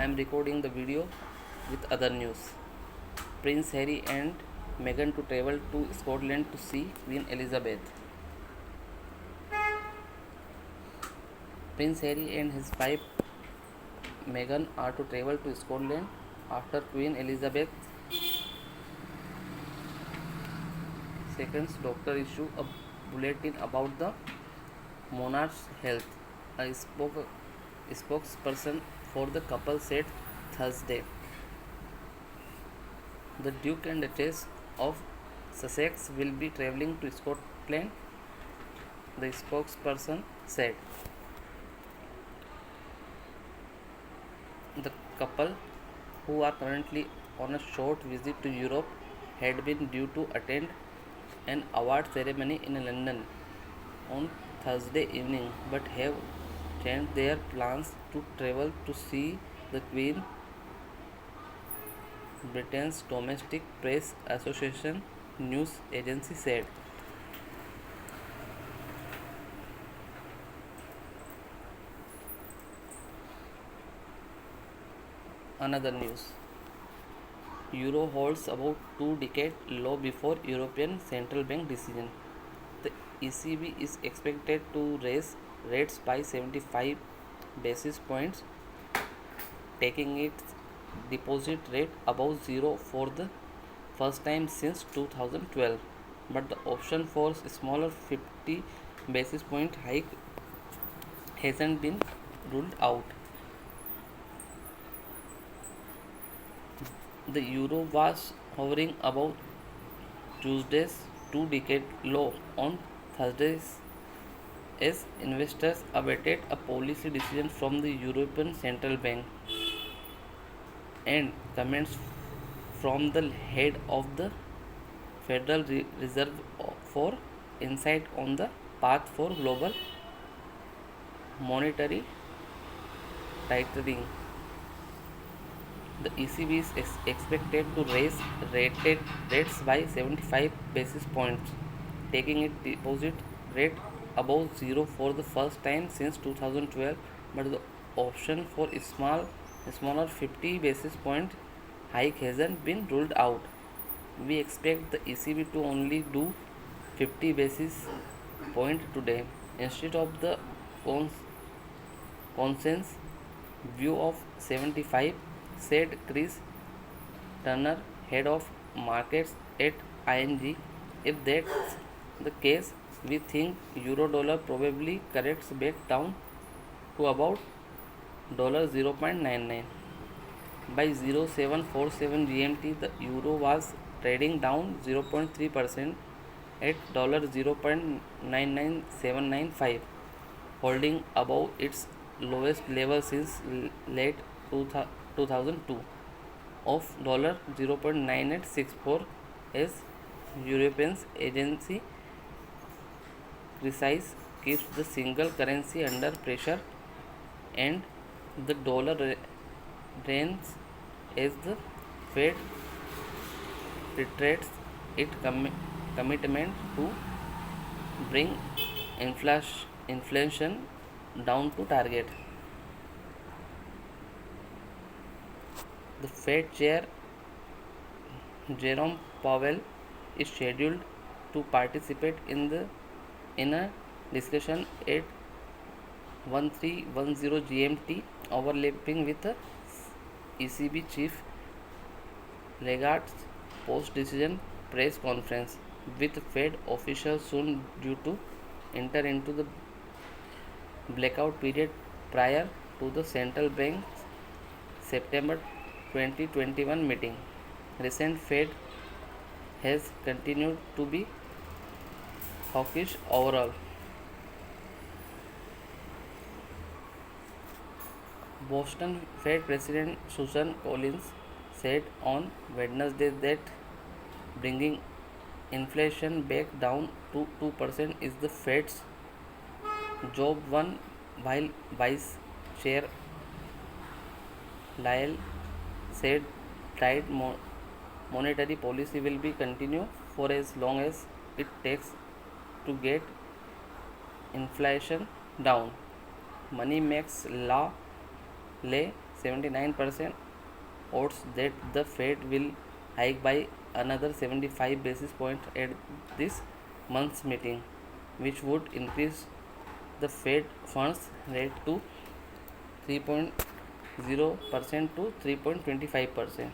I am recording the video with other news. Prince Harry and Meghan to travel to Scotland to see Queen Elizabeth. Prince Harry and his wife Meghan are to travel to Scotland after Queen Elizabeth II's doctor issued a bulletin about the monarch's health. A spokesperson for the couple said Thursday. The Duke and Duchess of Sussex will be travelling to Scotland, the spokesperson said. The couple, who are currently on a short visit to Europe, had been due to attend an award ceremony in London on Thursday evening but have changed their plans to travel to see the Queen. Britain's Domestic Press Association news agency said. Another news. Euro holds about 2-decade low before European Central Bank decision. The ECB is expected to raise rates by 75 basis points, taking its deposit rate above zero for the first time since 2012. But the option for a smaller 50 basis point hike hasn't been ruled out. The euro was hovering above Tuesday's 2-decade low on Thursdays as investors awaited a policy decision from the European Central Bank and comments from the head of the Federal Reserve for insight on the path for global monetary tightening. The ECB is expected to raise rates by 75 basis points, taking its deposit rate above zero for the first time since 2012, but the option for a smaller 50 basis point hike hasn't been ruled out. We expect the ECB to only do 50 basis point today instead of the consensus view of 75, said Chris Turner, head of markets at ING. If that's the case, we think euro dollar probably corrects back down to about $0.99. By 0747 GMT, the euro was trading down 0.3% at $0.99795, holding above its lowest level since late 2002 of $0.9864 as European agency CRISIS keeps the single currency under pressure and the dollar reigns as the Fed reiterates its commitment to bring inflation down to target. The Fed chair Jerome Powell is scheduled to participate in a discussion at 1310 GMT, overlapping with the ECB chief Lagarde's post-decision press conference, with Fed officials soon due to enter into the blackout period prior to the central bank's September 2021 meeting. Recent Fed has continued to be hawkish overall. Boston Fed President Susan Collins said on Wednesday that bringing inflation back down to 2% is the Fed's job one, while Vice Chair Lyle said tight monetary policy will be continued for as long as it takes to get inflation down. Money makes law Lay 79% odds that the Fed will hike by another 75 basis points at this month's meeting, which would increase the Fed funds rate to 3.0% to 3.25%.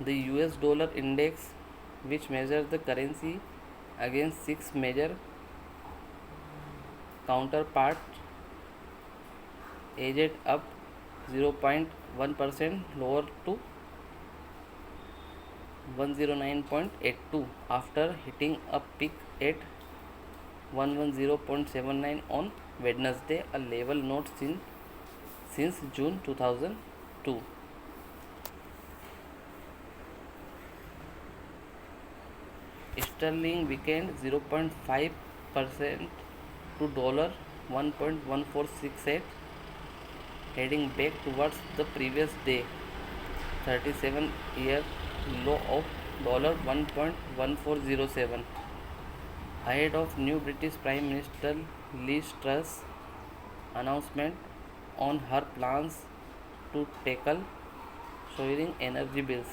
The US dollar index, which measures the currency against six major counterparts, edged up 0.1% lower to 109.82 after hitting a peak at 110.79 on Wednesday, a level not seen since June 2002. Sterling weakened 0.5% to dollar 1.1468, heading back towards the previous day 37-year low of dollar 1.1407, ahead of new British Prime Minister Liz Truss announcement on her plans to tackle soaring energy bills.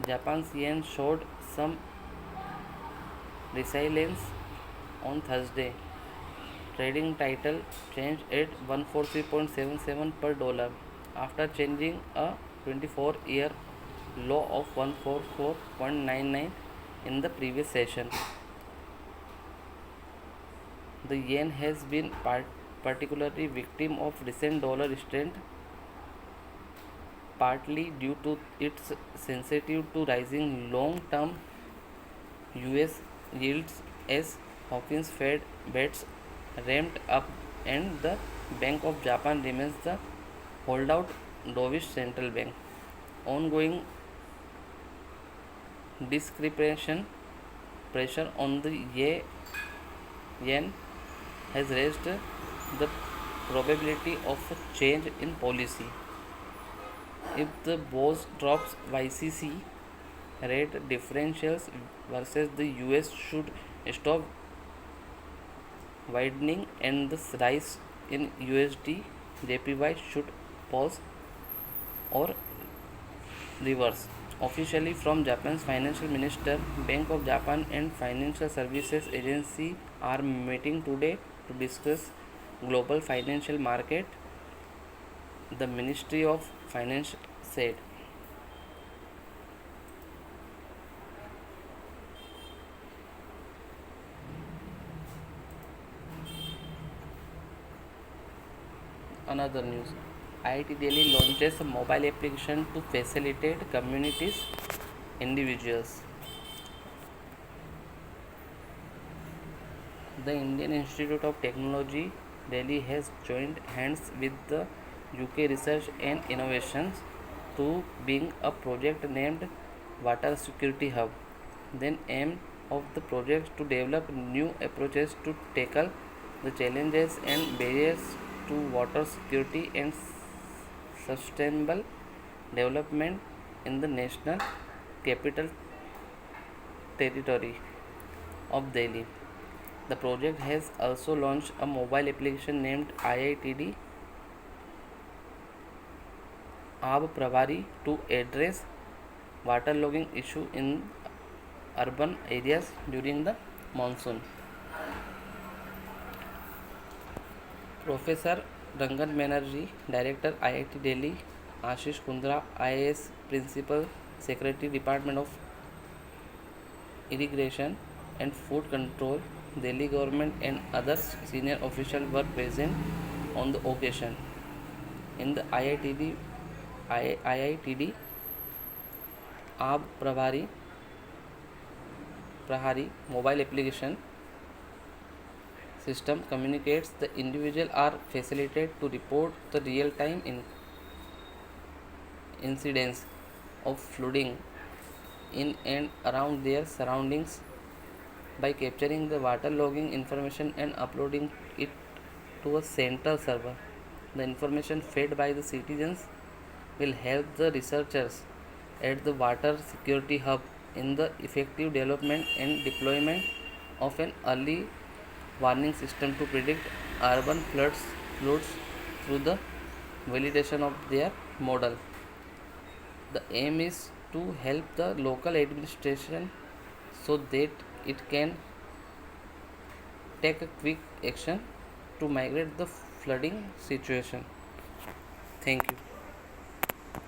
Japan's yen showed some resilience on Thursday, trading title changed at 143.77 per dollar after changing a 24-year low of 144.99 in the previous session. The yen has been particularly victim of recent dollar strength, partly due to its sensitivity to rising long-term US yields as Hawkins Fed bets ramped up and the Bank of Japan remains the holdout dovish central bank. Ongoing discrepancy pressure on the yen has raised the probability of a change in policy. If the BOS drops YCC rate differentials versus the US should stop widening and the rise in USD JPY should pause or reverse. Officially from Japan's financial minister, Bank of Japan and Financial Services Agency are meeting today to discuss global financial market, the Ministry of Finance said. Another news, IIT Delhi launches a mobile application to facilitate communities individuals. The Indian Institute of Technology Delhi has joined hands with the UK Research and Innovations to bring a project named Water Security Hub. Then aim of the project to develop new approaches to tackle the challenges and barriers to water security and sustainable development in the national capital territory of Delhi. The project has also launched a mobile application named IITD Aab Pravari to address waterlogging issue in urban areas during the monsoon. Professor Rangan Banerjee, Director IIT Delhi, Ashish Kundra, IAS Principal Secretary Department of Irrigation and Food Control, Delhi Government and other senior officials were present on the occasion. In the IITD Aab Prahari mobile application system communicates the individual are facilitated to report the real-time incidents of flooding in and around their surroundings by capturing the waterlogging information and uploading it to a central server. The information fed by the citizens will help the researchers at the Water Security Hub in the effective development and deployment of an early warning system to predict urban floods through the validation of their model. The aim is to help the local administration so that it can take a quick action to migrate the flooding situation. Thank you.